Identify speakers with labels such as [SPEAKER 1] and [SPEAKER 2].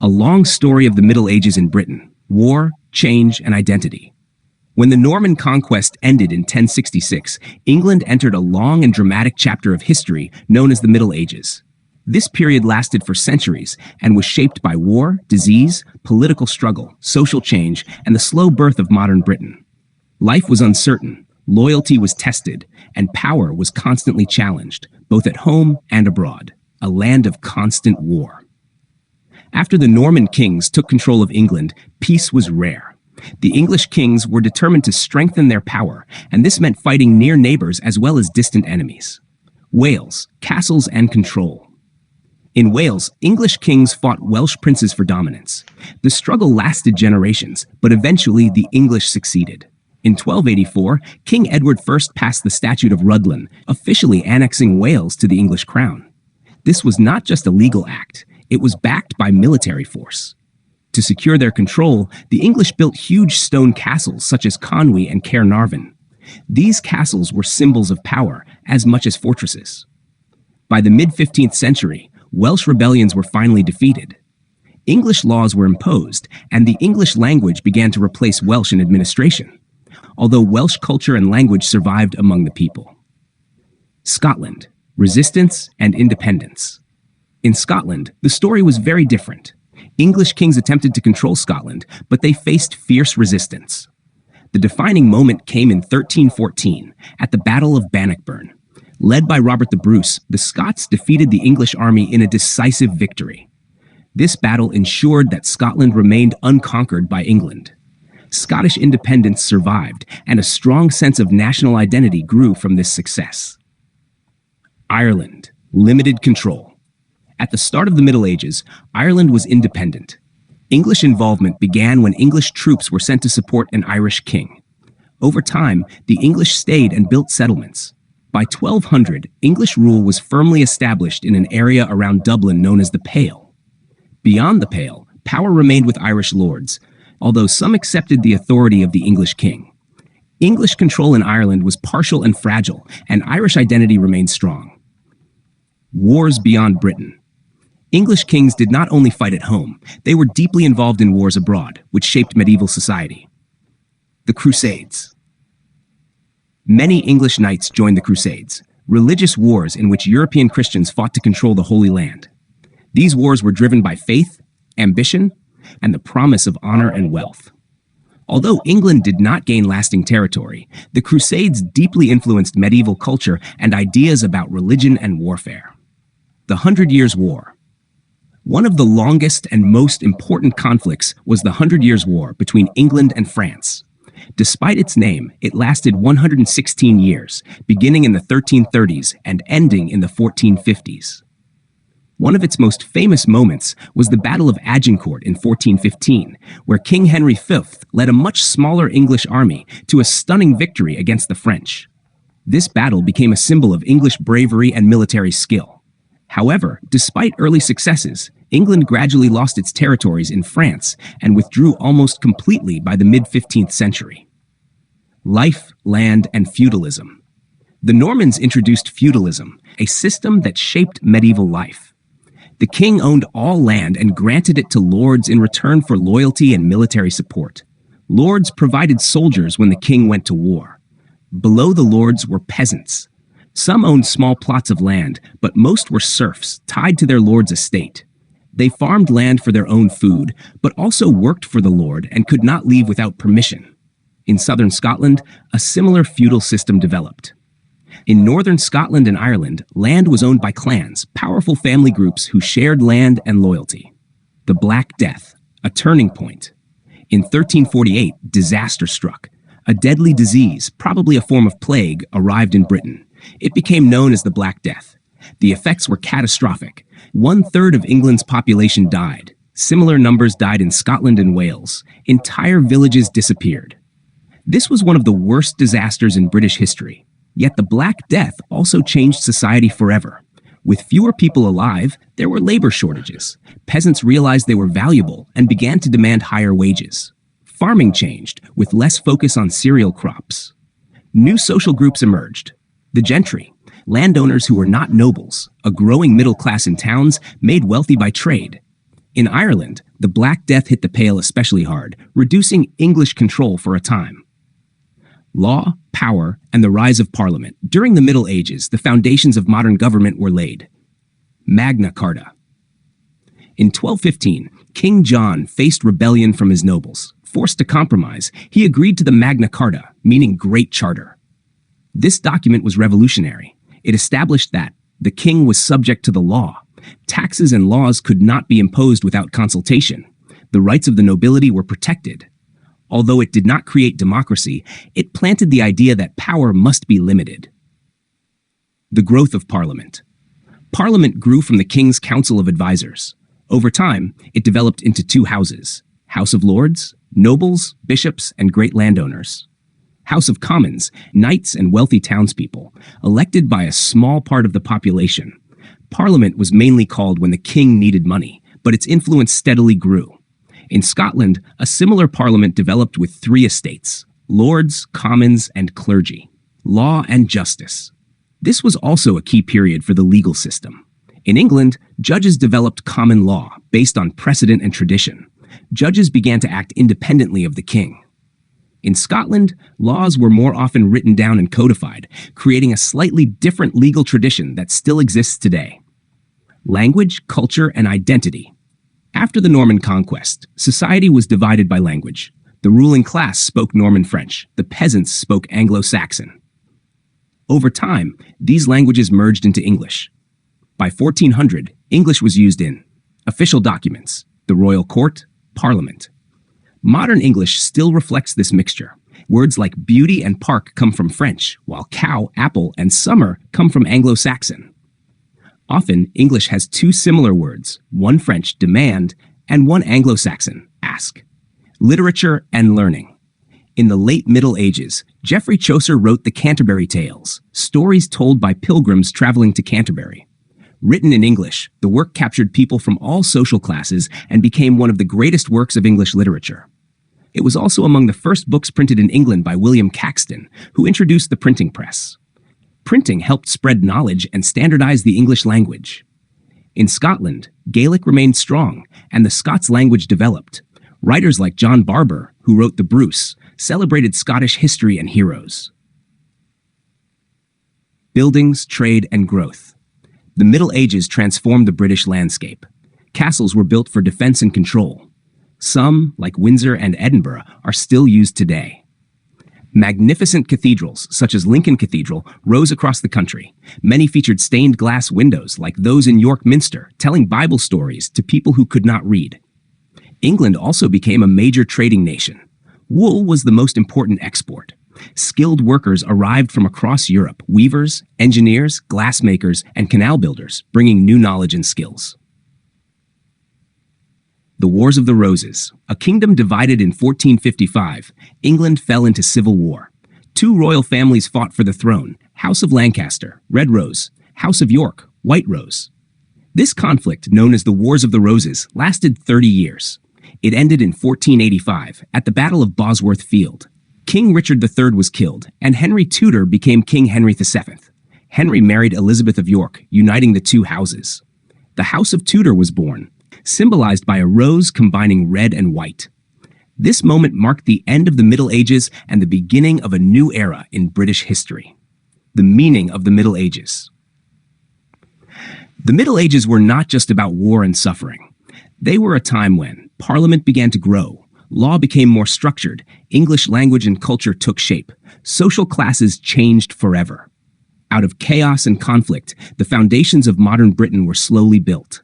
[SPEAKER 1] A long story of the Middle Ages in Britain: war, change, and identity. When the Norman conquest ended in 1066, England entered a long and dramatic chapter of history known as the Middle Ages. This period lasted for centuries and was shaped by war, disease, political struggle, social change, and the slow birth of modern Britain. Life was uncertain, loyalty was tested, and power was constantly challenged, both at home and abroad. A land of constant war. After the Norman kings took control of England, peace was rare. The English kings were determined to strengthen their power, and this meant fighting near neighbors as well as distant enemies. Wales, castles and control. In Wales, English kings fought Welsh princes for dominance. The struggle lasted generations, but eventually the English succeeded. In 1284, King Edward I passed the Statute of Rhuddlan, officially annexing Wales to the English crown. This was not just a legal act. It was backed by military force. To secure their control, the English built huge stone castles such as Conwy and Caernarvon. These castles were symbols of power as much as fortresses. By the mid-15th century, Welsh rebellions were finally defeated. English laws were imposed, and the English language began to replace Welsh in administration, although Welsh culture and language survived among the people. Scotland: resistance and independence. In Scotland, the story was very different. English kings attempted to control Scotland, but they faced fierce resistance. The defining moment came in 1314, at the Battle of Bannockburn. Led by Robert the Bruce, the Scots defeated the English army in a decisive victory. This battle ensured that Scotland remained unconquered by England. Scottish independence survived, and a strong sense of national identity grew from this success. Ireland: limited control. At the start of the Middle Ages, Ireland was independent. English involvement began when English troops were sent to support an Irish king. Over time, the English stayed and built settlements. By 1200, English rule was firmly established in an area around Dublin known as the Pale. Beyond the Pale, power remained with Irish lords, although some accepted the authority of the English king. English control in Ireland was partial and fragile, and Irish identity remained strong. Wars beyond Britain. English kings did not only fight at home, they were deeply involved in wars abroad, which shaped medieval society. The Crusades. Many English knights joined the Crusades, religious wars in which European Christians fought to control the Holy Land. These wars were driven by faith, ambition, and the promise of honor and wealth. Although England did not gain lasting territory, the Crusades deeply influenced medieval culture and ideas about religion and warfare. The 100 Years' War. One of the longest and most important conflicts was the 100 Years' War between England and France. Despite its name, it lasted 116 years, beginning in the 1330s and ending in the 1450s. One of its most famous moments was the Battle of Agincourt in 1415, where King Henry V led a much smaller English army to a stunning victory against the French. This battle became a symbol of English bravery and military skill. However, despite early successes, England gradually lost its territories in France and withdrew almost completely by the mid-15th century. Life, land, and feudalism. The Normans introduced feudalism, a system that shaped medieval life. The king owned all land and granted it to lords in return for loyalty and military support. Lords provided soldiers when the king went to war. Below the lords were peasants. Some owned small plots of land, but most were serfs, tied to their lord's estate. They farmed land for their own food, but also worked for the lord and could not leave without permission. In southern Scotland, a similar feudal system developed. In northern Scotland and Ireland, land was owned by clans, powerful family groups who shared land and loyalty. The Black Death, a turning point. In 1348, disaster struck. A deadly disease, probably a form of plague, arrived in Britain. It became known as the Black Death. The effects were catastrophic. 1/3 of England's population died. Similar numbers died in Scotland and Wales. Entire villages disappeared. This was one of the worst disasters in British history. Yet the Black Death also changed society forever. With fewer people alive, there were labor shortages. Peasants realized they were valuable and began to demand higher wages. Farming changed, with less focus on cereal crops. New social groups emerged. The gentry, landowners who were not nobles, a growing middle class in towns made wealthy by trade. In Ireland, the Black Death hit the Pale especially hard, reducing English control for a time. Law, power, and the rise of Parliament. During the Middle Ages, the foundations of modern government were laid. Magna Carta. In 1215, King John faced rebellion from his nobles. Forced to compromise, he agreed to the Magna Carta, meaning Great Charter. This document was revolutionary. It established that the king was subject to the law. Taxes and laws could not be imposed without consultation. The rights of the nobility were protected. Although it did not create democracy, it planted the idea that power must be limited. The growth of Parliament. Parliament grew from the King's Council of Advisors. Over time, it developed into two houses: House of Lords, nobles, bishops, and great landowners; House of Commons, knights and wealthy townspeople, elected by a small part of the population. Parliament was mainly called when the king needed money, but its influence steadily grew. In Scotland, a similar parliament developed with three estates: Lords, Commons, and clergy. Law and justice. This was also a key period for the legal system. In England, judges developed common law based on precedent and tradition. Judges began to act independently of the king. In Scotland, laws were more often written down and codified, creating a slightly different legal tradition that still exists today. Language, culture, and identity. After the Norman conquest, society was divided by language. The ruling class spoke Norman French. The peasants spoke Anglo-Saxon. Over time, these languages merged into English. By 1400, English was used in official documents, the royal court, parliament. Modern English still reflects this mixture. Words like beauty and park come from French, while cow, apple, and summer come from Anglo-Saxon. Often, English has two similar words, one French, demand, and one Anglo-Saxon, ask. Literature and learning. In the late Middle Ages, Geoffrey Chaucer wrote the Canterbury Tales, stories told by pilgrims traveling to Canterbury. Written in English, the work captured people from all social classes and became one of the greatest works of English literature. It was also among the first books printed in England by William Caxton, who introduced the printing press. Printing helped spread knowledge and standardize the English language. In Scotland, Gaelic remained strong, and the Scots language developed. Writers like John Barber, who wrote The Bruce, celebrated Scottish history and heroes. Buildings, trade, and growth. The Middle Ages transformed the British landscape. Castles were built for defense and control. Some, like Windsor and Edinburgh, are still used today. Magnificent cathedrals, such as Lincoln Cathedral, rose across the country. Many featured stained glass windows, like those in York Minster, telling Bible stories to people who could not read. England also became a major trading nation. Wool was the most important export. Skilled workers arrived from across Europe: weavers, engineers, glassmakers, and canal builders, bringing new knowledge and skills. The Wars of the Roses. A kingdom divided in 1455, England fell into civil war. Two royal families fought for the throne: House of Lancaster, Red Rose; House of York, White Rose. This conflict, known as the Wars of the Roses, lasted 30 years. It ended in 1485, at the Battle of Bosworth Field. King Richard III was killed, and Henry Tudor became King Henry VII. Henry married Elizabeth of York, uniting the two houses. The House of Tudor was born, symbolized by a rose combining red and white. This moment marked the end of the Middle Ages and the beginning of a new era in British history. The meaning of the Middle Ages. The Middle Ages were not just about war and suffering. They were a time when Parliament began to grow, law became more structured, English language and culture took shape, social classes changed forever. Out of chaos and conflict, the foundations of modern Britain were slowly built.